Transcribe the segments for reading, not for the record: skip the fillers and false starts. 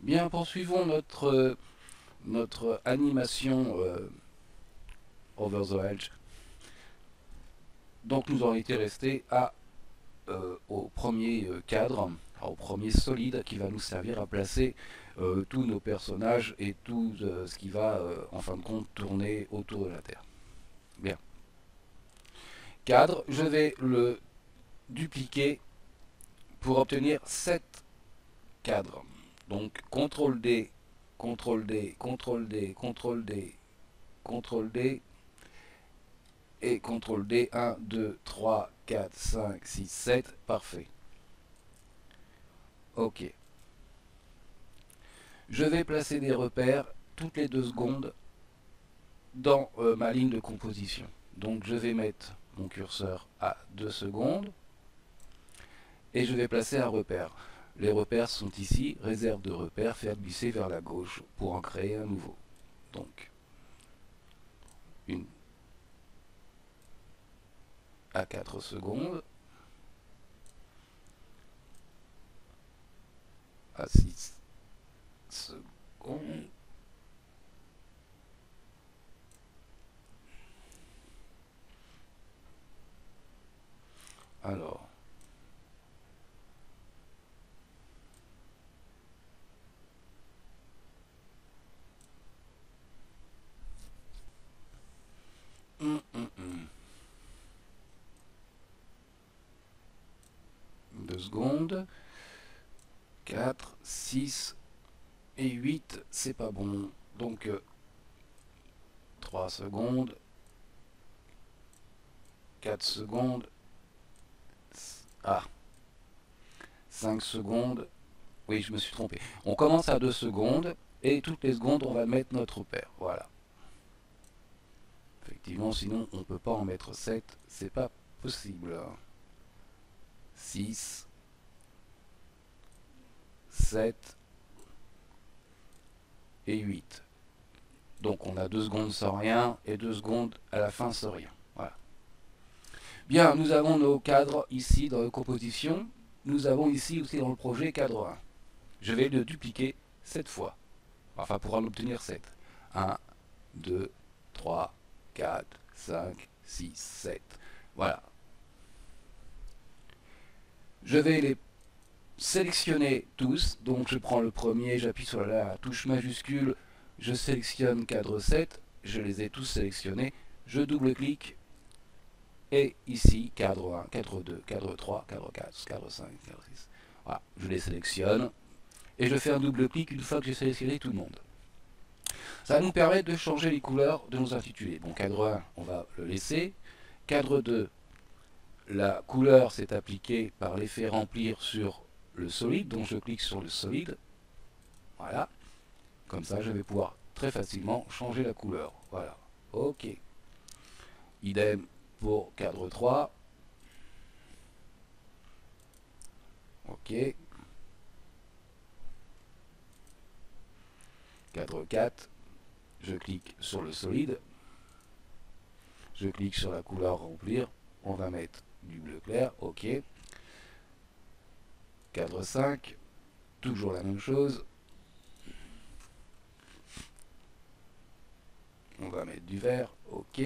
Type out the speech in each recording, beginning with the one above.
Bien, poursuivons notre animation Over the Edge. Donc nous en étions restés au premier cadre, au premier solide qui va nous servir à placer tous nos personnages et tout ce qui va en fin de compte tourner autour de la Terre. Bien. Cadre, je vais le dupliquer pour obtenir 7 cadres. Donc CTRL D, CTRL D, CTRL D, CTRL D, CTRL D et CTRL D. 1, 2, 3, 4, 5, 6, 7. Parfait. Ok. Je vais placer des repères toutes les 2 secondes dans ma ligne de composition. Donc je vais mettre mon curseur à 2 secondes et je vais placer un repère. Les repères sont ici, réserve de repères, faire glisser vers la gauche pour en créer un nouveau. Donc, une à 4 secondes, à 6 secondes, alors, hum, hum, hum. 2 secondes, 4, 6 et 8, c'est pas bon. Donc 3 secondes, 4 secondes, ah, 5 secondes, oui je me suis trompé. On commence à 2 secondes et toutes les secondes on va mettre notre repère, voilà. Effectivement sinon on ne peut pas en mettre 7, c'est pas possible. 6, 7 et 8. Donc on a 2 secondes sans rien et 2 secondes à la fin sans rien. Voilà. Bien, nous avons nos cadres ici dans la composition. Nous avons ici aussi dans le projet cadre 1. Je vais le dupliquer 7 fois. Enfin pour en obtenir 7. 1, 2, 3, 4, 5, 6, 7. Voilà. Je vais les sélectionner tous. Donc je prends le premier, j'appuie sur la touche majuscule, je sélectionne cadre 7, je les ai tous sélectionnés, je double-clique, et ici, cadre 1, cadre 2, cadre 3, cadre 4, cadre 5, cadre 6. Voilà, je les sélectionne, et je fais un double-clic une fois que j'ai sélectionné tout le monde. Ça va nous permettre de changer les couleurs de nos intitulés. Bon, cadre 1, on va le laisser. Cadre 2, la couleur s'est appliquée par l'effet remplir sur le solide, donc je clique sur le solide. Voilà. Comme ça, je vais pouvoir très facilement changer la couleur. Voilà. Ok. Idem pour cadre 3. Ok. Cadre 4. Je clique sur le solide. Je clique sur la couleur remplir. On va mettre du bleu clair. Ok. Cadre 5. Toujours la même chose. On va mettre du vert. Ok.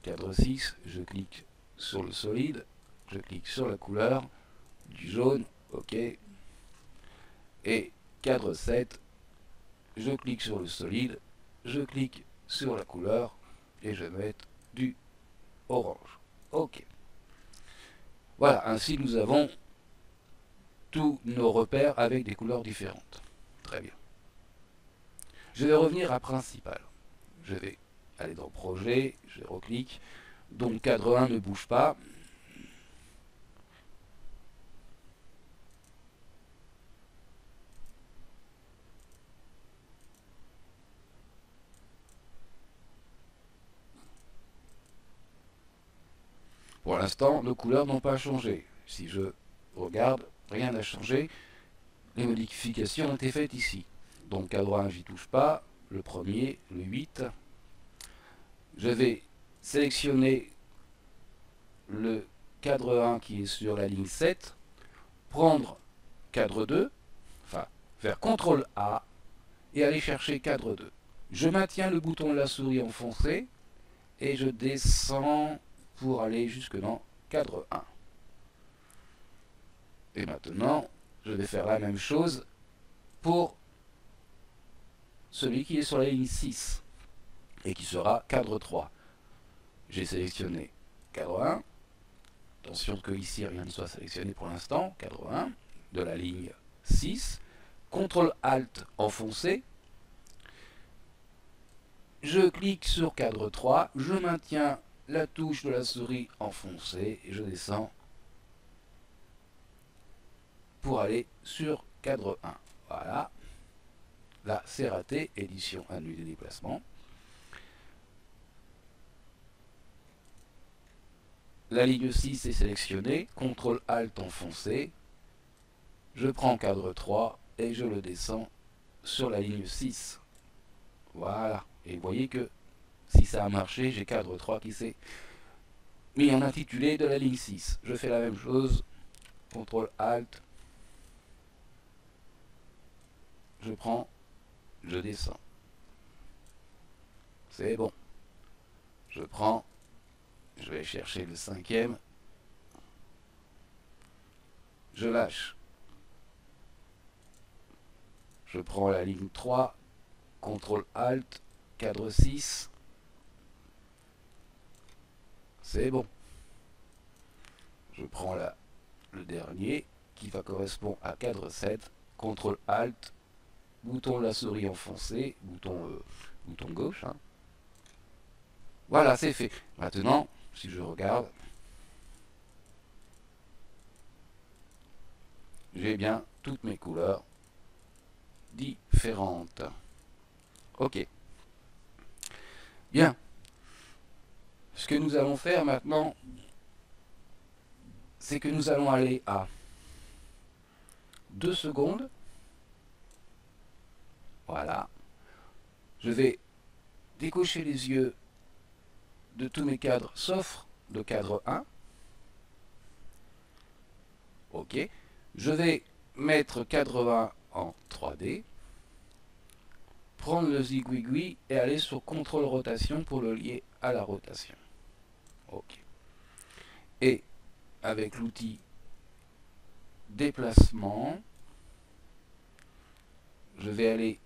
Cadre 6. Je clique sur le solide. Je clique sur la couleur. Du jaune. Ok. Et cadre 7. Je clique sur le solide. Je clique sur la couleur. Et je vais mettre du orange. Ok. Voilà, ainsi nous avons tous nos repères avec des couleurs différentes. Très bien. Je vais revenir à principal. Je vais aller dans projet, je reclique. Donc cadre 1 ne bouge pas. Pour l'instant, nos couleurs n'ont pas changé. Si je regarde, rien n'a changé. Les modifications ont été faites ici. Donc cadre 1, j'y touche pas. Le premier, le 8. Je vais sélectionner le cadre 1 qui est sur la ligne 7, prendre cadre 2, enfin faire CTRL A et aller chercher cadre 2. Je maintiens le bouton de la souris enfoncé et je descends pour aller jusque dans cadre 1. Et maintenant, je vais faire la même chose pour celui qui est sur la ligne 6 et qui sera cadre 3. J'ai sélectionné cadre 1. Attention que ici rien ne soit sélectionné pour l'instant. Cadre 1 de la ligne 6. CTRL ALT enfoncé. Je clique sur cadre 3. Je maintiens la touche de la souris enfoncée et je descends pour aller sur cadre 1. Voilà. Là, c'est raté. Édition annulée des déplacements. La ligne 6 est sélectionnée. CTRL ALT enfoncé. Je prends cadre 3 et je le descends sur la ligne 6. Voilà. Et vous voyez que si ça a marché, j'ai cadre 3 qui s'est mis en intitulé de la ligne 6. Je fais la même chose. CTRL ALT. Je prends, je descends. C'est bon. Je prends, je vais chercher le 5e. Je lâche. Je prends la ligne 3, CTRL ALT, cadre 6. C'est bon. Je prends le dernier qui va correspondre à cadre 7, CTRL ALT, bouton de la souris enfoncé, bouton gauche. Hein. Voilà, c'est fait. Maintenant, si je regarde, j'ai bien toutes mes couleurs différentes. Ok. Bien. Ce que nous allons faire maintenant, c'est que nous allons aller à 2 secondes. Voilà. Je vais décocher les yeux de tous mes cadres, sauf le cadre 1. Ok. Je vais mettre cadre 1 en 3D. Prendre le zigouigoui et aller sur CTRL rotation pour le lier à la rotation. Ok. Et avec l'outil déplacement, je vais aller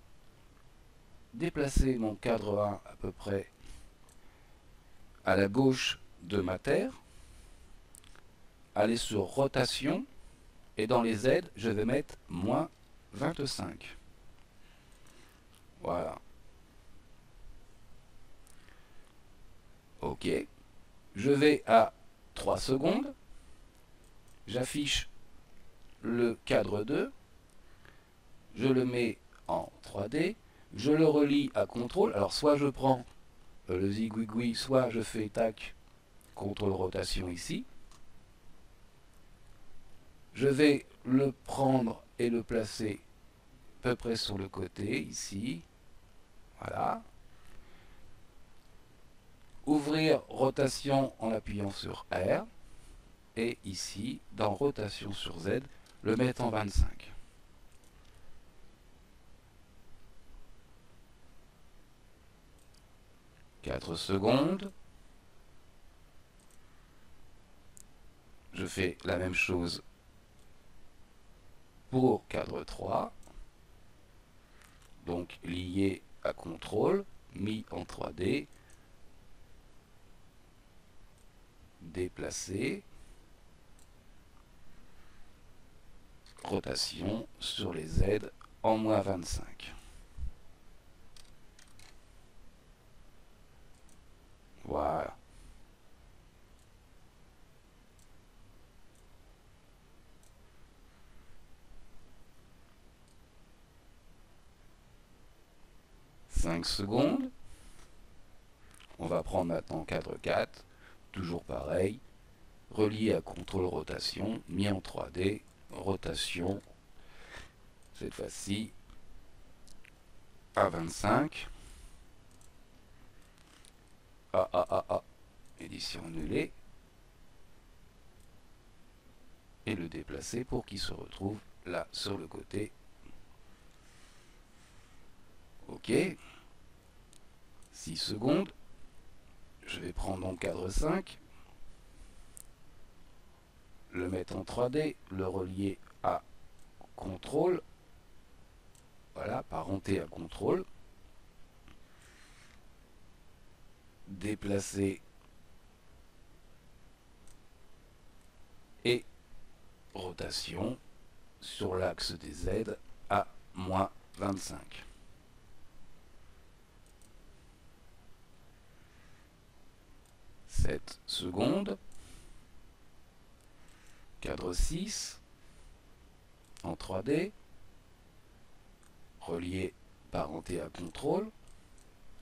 déplacer mon cadre 1 à peu près à la gauche de ma terre, aller sur rotation, et dans les Z, je vais mettre moins 25. Voilà. Ok. Je vais à 3 secondes. J'affiche le cadre 2. Je le mets en 3D. Je le relie à CTRL. Alors soit je prends le zigouigoui, soit je fais tac, CTRL rotation ici. Je vais le prendre et le placer à peu près sur le côté, ici. Voilà. Ouvrir rotation en appuyant sur R. Et ici, dans rotation sur Z, le mettre en 25. « 4 secondes. Je fais la même chose pour cadre 3. Donc lié à CTRL, mis en 3D, déplacer, rotation sur les Z en moins 25. Voilà. « 5 secondes. On va prendre maintenant cadre 4. Toujours pareil. Relié à CTRL rotation, mis en 3D, rotation. Cette fois-ci à 25. Édition annulée. Et le déplacer pour qu'il se retrouve là sur le côté. Ok. 6 secondes. Je vais prendre mon cadre 5, le mettre en 3D, le relier à contrôle. Voilà, parenté à contrôle. Déplacer et rotation sur l'axe des Z à moins 25. Secondes. Cadre 6 en 3D. Relié parenté à contrôle.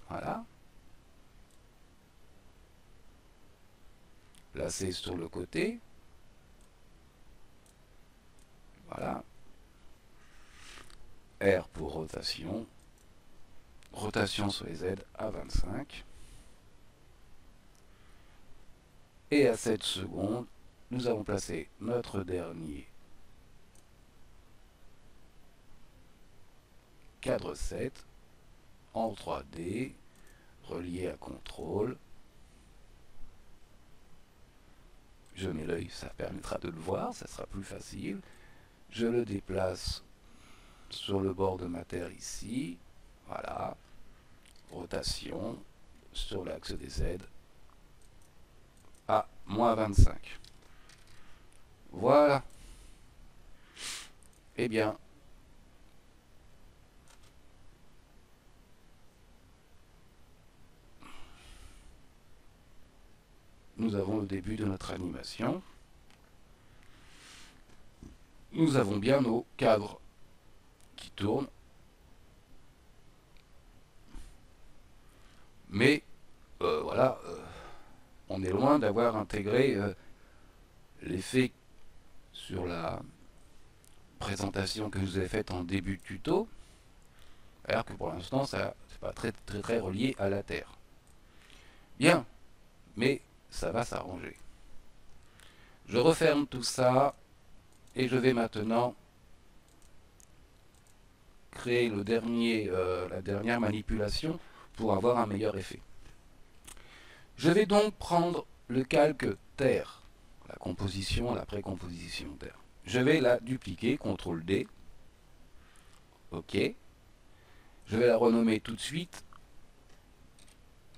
Voilà. Lacé sur le côté. Voilà. R pour rotation. Rotation sur les Z à 25. Et à 7 secondes, nous avons placé notre dernier cadre 7 en 3D, relié à contrôle. Je mets l'œil, ça permettra de le voir, ça sera plus facile. Je le déplace sur le bord de ma terre ici. Voilà. Rotation sur l'axe des Z à moins 25. Voilà. Eh bien, nous avons le début de notre animation. Nous avons bien nos cadres qui tournent. Mais, voilà, on est loin d'avoir intégré l'effet sur la présentation que je vous ai faite en début de tuto. Alors que pour l'instant, ça c'est pas très relié à la Terre. Bien, mais ça va s'arranger. Je referme tout ça et je vais maintenant créer la dernière manipulation pour avoir un meilleur effet. Je vais donc prendre le calque Terre, la composition, la précomposition Terre. Je vais la dupliquer, CTRL D. OK. Je vais la renommer tout de suite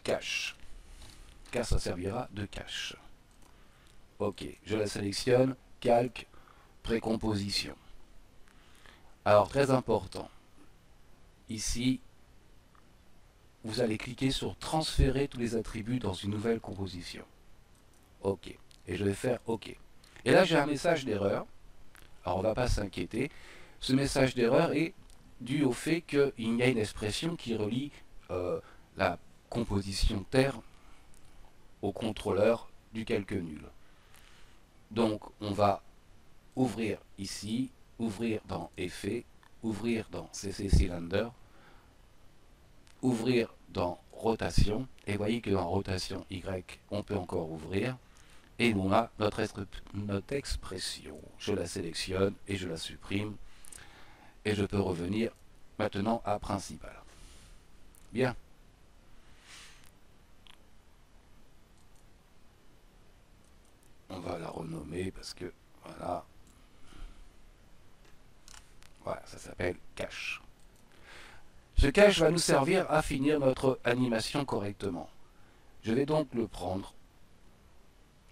cache. Car ça servira de cache. OK. Je la sélectionne, calque, précomposition. Alors, très important. Ici, vous allez cliquer sur transférer tous les attributs dans une nouvelle composition. OK. Et je vais faire OK. Et là, j'ai un message d'erreur. Alors, on ne va pas s'inquiéter. Ce message d'erreur est dû au fait qu'il y a une expression qui relie la composition Terre au contrôleur du calque nul. Donc, on va ouvrir ici, ouvrir dans Effets, ouvrir dans CC Cylinder, ouvrir dans Rotation, et voyez que dans Rotation Y, on peut encore ouvrir, et on a notre expression. Je la sélectionne et je la supprime, et je peux revenir maintenant à Principal. Bien. On va la renommer parce que, voilà, ça s'appelle cache. Ce cache va nous servir à finir notre animation correctement. Je vais donc le prendre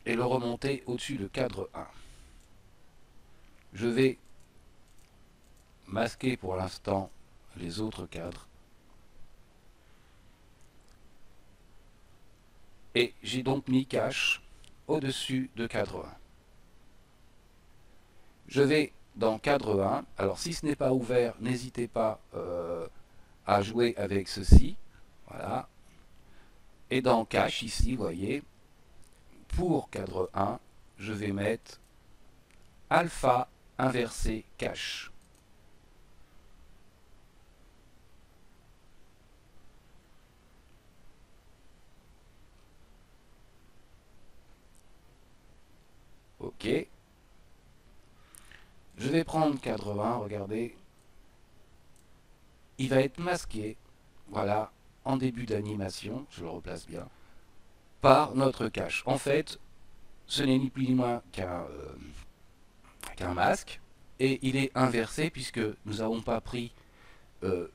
et le remonter au-dessus de cadre 1. Je vais masquer pour l'instant les autres cadres. Et j'ai donc mis cache au-dessus de cadre 1. Je vais dans cadre 1. Alors si ce n'est pas ouvert, n'hésitez pas à jouer avec ceci. Voilà. Et dans cache ici, vous voyez, pour cadre 1, je vais mettre alpha inversé cache. OK. Je vais prendre cadre 1, regardez. Il va être masqué voilà, en début d'animation, je le replace bien, par notre cache. En fait, ce n'est ni plus ni moins qu'un masque, et il est inversé puisque nous n'avons pas pris euh,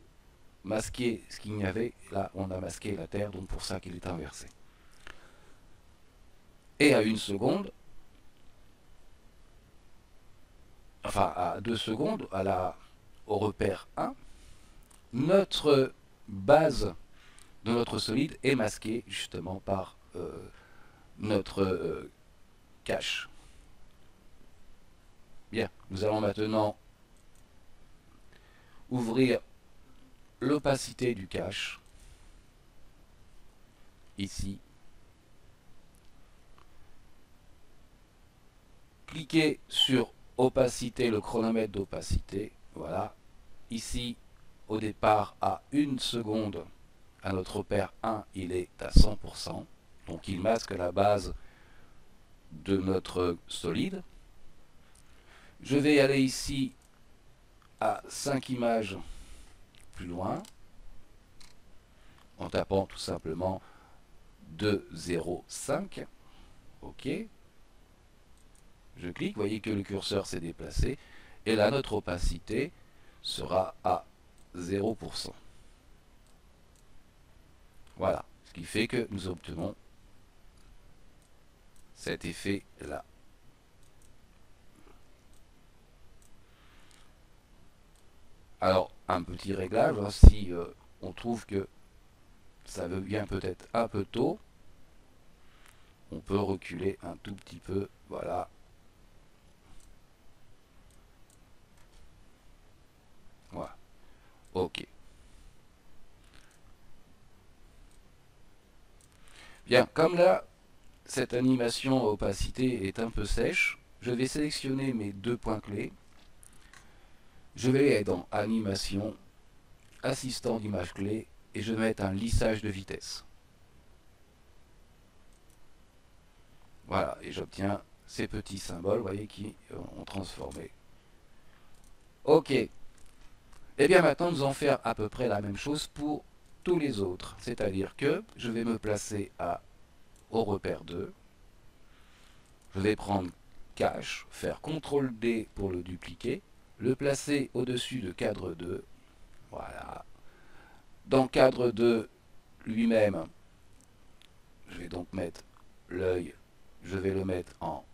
masquer ce qu'il y avait. Là, on a masqué la Terre, donc pour ça qu'il est inversé. Et à 1 seconde, enfin à 2 secondes, au repère 1, notre base de notre solide est masquée justement par notre cache. Bien, nous allons maintenant ouvrir l'opacité du cache, ici. Cliquez sur opacité, le chronomètre d'opacité, voilà. Ici, au départ, à 1 seconde, à notre repère 1, il est à 100%. Donc il masque la base de notre solide. Je vais aller ici à 5 images plus loin, en tapant tout simplement 2,05. OK. Je clique, vous voyez que le curseur s'est déplacé. Et là, notre opacité sera à 0%. Voilà, ce qui fait que nous obtenons cet effet-là. Alors, un petit réglage, hein, si on trouve que ça vient peut-être un peu tôt, on peut reculer un tout petit peu, voilà. Voilà, ok. Bien, comme là, cette animation à opacité est un peu sèche, je vais sélectionner mes 2 points clés. Je vais aller dans Animation, Assistant d'image clé, et je vais mettre un lissage de vitesse. Voilà, et j'obtiens ces petits symboles, vous voyez, qui ont transformé. Ok. Et bien maintenant, nous allons faire à peu près la même chose pour tous les autres. C'est-à-dire que je vais me placer au repère 2. Je vais prendre cache, faire CTRL D pour le dupliquer, le placer au-dessus de cadre 2. Voilà. Dans cadre 2 lui-même, je vais donc mettre l'œil, je vais le mettre en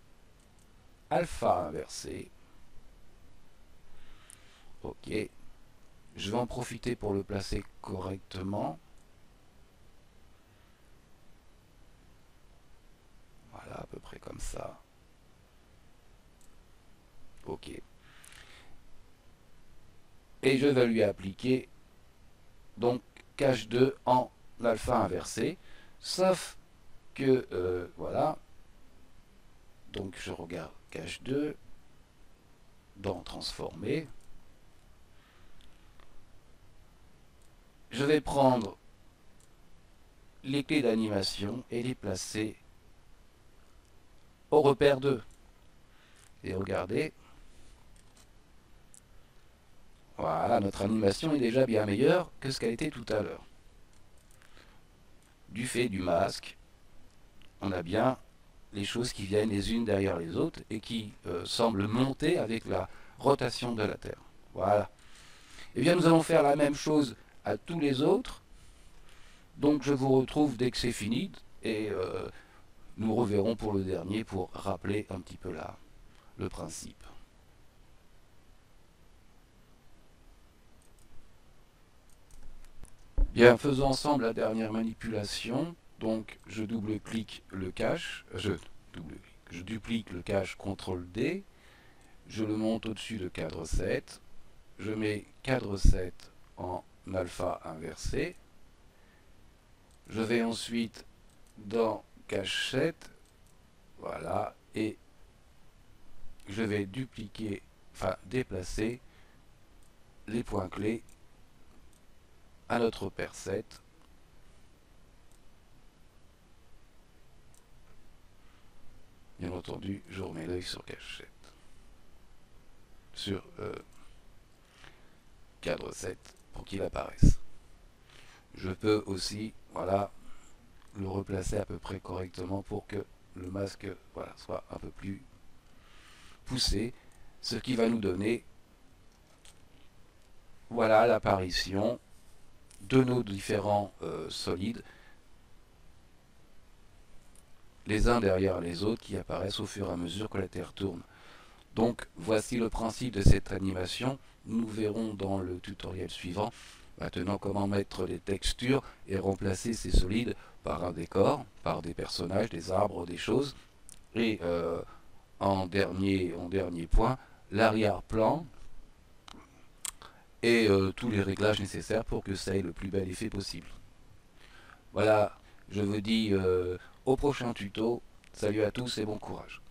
alpha inversé. Ok. Je vais en profiter pour le placer correctement. Voilà, à peu près comme ça. Ok. Et je vais lui appliquer donc cache 2 en alpha inversé. Sauf que, voilà. Donc je regarde cache 2 dans transformer. Je vais prendre les clés d'animation et les placer au repère 2. Et regardez. Voilà, notre animation est déjà bien meilleure que ce qu'elle était tout à l'heure. Du fait du masque, on a bien les choses qui viennent les unes derrière les autres et qui semblent monter avec la rotation de la Terre. Voilà. Et bien nous allons faire la même chose à tous les autres. Donc je vous retrouve dès que c'est fini et nous reverrons pour le dernier pour rappeler un petit peu là le principe. Bien, faisons ensemble la dernière manipulation. Donc je double-clique le cache, je duplique le cache CTRL D, je le monte au-dessus de cadre 7, je mets cadre 7 en alpha inversé, je vais ensuite dans cache 7, voilà, et je vais dupliquer, enfin déplacer les points clés à notre repère 7. Bien entendu, je remets l'œil sur cache 7. Sur cadre 7 pour qu'il apparaisse. Je peux aussi, voilà, le replacer à peu près correctement pour que le masque, voilà, soit un peu plus poussé, ce qui va nous donner, voilà, l'apparition de nos différents solides, les uns derrière les autres, qui apparaissent au fur et à mesure que la Terre tourne. Donc voici le principe de cette animation. Nous verrons dans le tutoriel suivant maintenant comment mettre des textures et remplacer ces solides par un décor, par des personnages, des arbres, des choses. Et en dernier point, l'arrière-plan et tous les réglages nécessaires pour que ça ait le plus bel effet possible. Voilà, je vous dis au prochain tuto. Salut à tous et bon courage.